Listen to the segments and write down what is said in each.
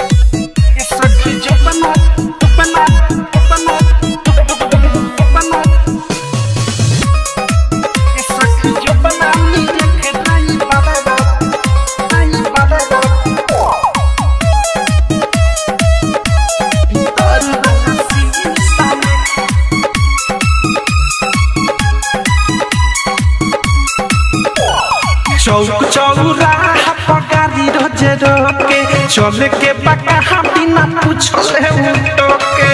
सखी जो बना बना बना बना सखी जो बना नी रखे नहीं बाबा नहीं बाबा चौक चौराहा पगारी रोजे रोके चले के बका बिना पूछले उठोके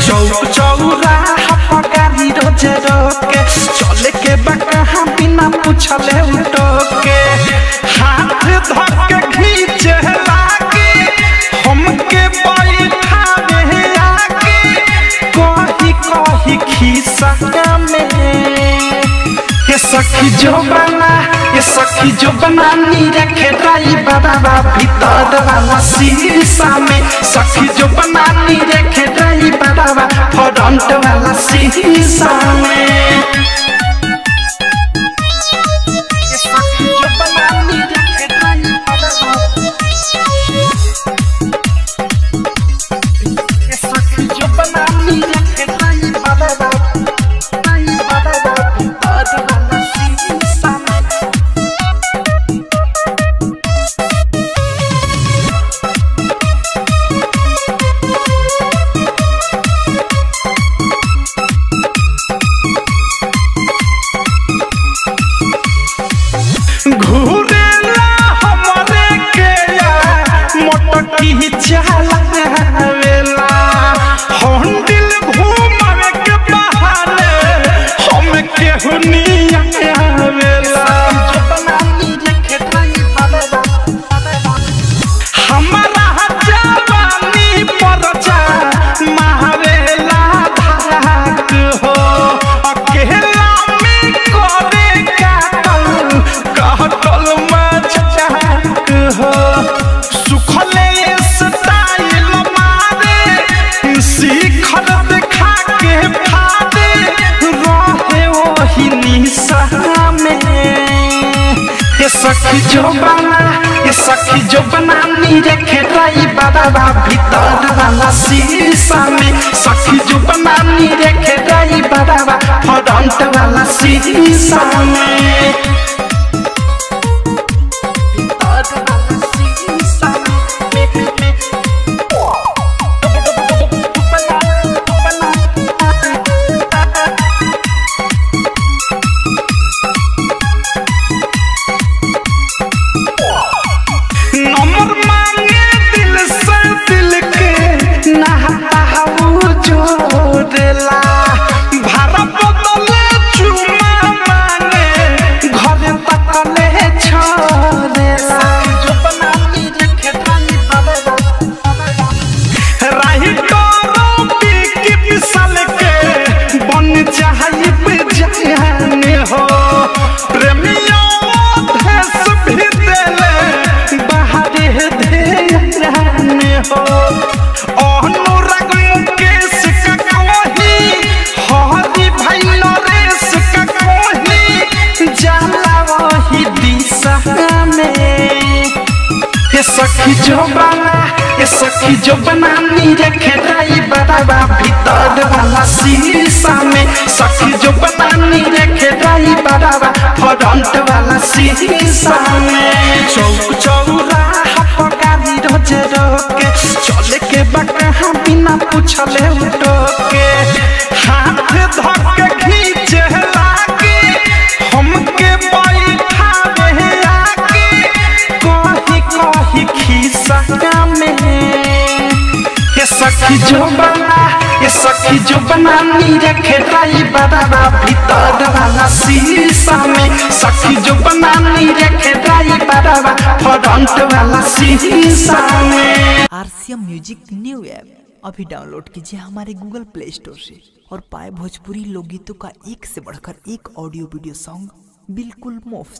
चौक चौराहा पगारी रोजे रोके चले के बका बिना पूछले उठोके हाथ धके खींचे लागे हमके बैठावे आगे कही कही खिस्सा में सखी जो बना नी रखे राई बाबा भीतर वाला शीशा में सखी जो बना नी रखे राई बाबा फ्रंट वाला शीशा में सखी जो बना नी रखे राई बाबा सखी जो बना नी रखे राई बाबा चलावेला होंडिल घूमवे के बहाने हम केहू नहीं आवेला हमारा जवानी पर जा मारेला धाक हो अकेला में करे काटल कहतल मजाक हो सुखले शिखर देखा के फादे रहे वही निशा में सखी जो बना नी रखे राई बाबा भीतर वाला शीशा में सखी जो बना नी रखे राई बाबा फ्रंट वाला शीशा में सखी जो बना नी रखे राई बाबा भीतर वाला शीशा में सखी जो बना नी रखे राई बाबा फ्रंट वाला शीशा में चौक चौराहा पगारी रोजे रोके चले के बका बिना पूछले उठोके हाथ धके खींचे लागे हमके बैठावे आगे कही कही खिस्सा में सखी जो बना नी रखे राई बाबा भीतर वाला शीशा में सखी जो बना नी रखे राई बाबा फ्रंट वाला शीशा में। RCM म्यूजिक न्यू ऐप अभी डाउनलोड कीजिए हमारे गूगल प्ले स्टोर से और पाए भोजपुरी लोकगीतों का एक से बढ़कर एक ऑडियो वीडियो सॉन्ग बिल्कुल मुफ्त।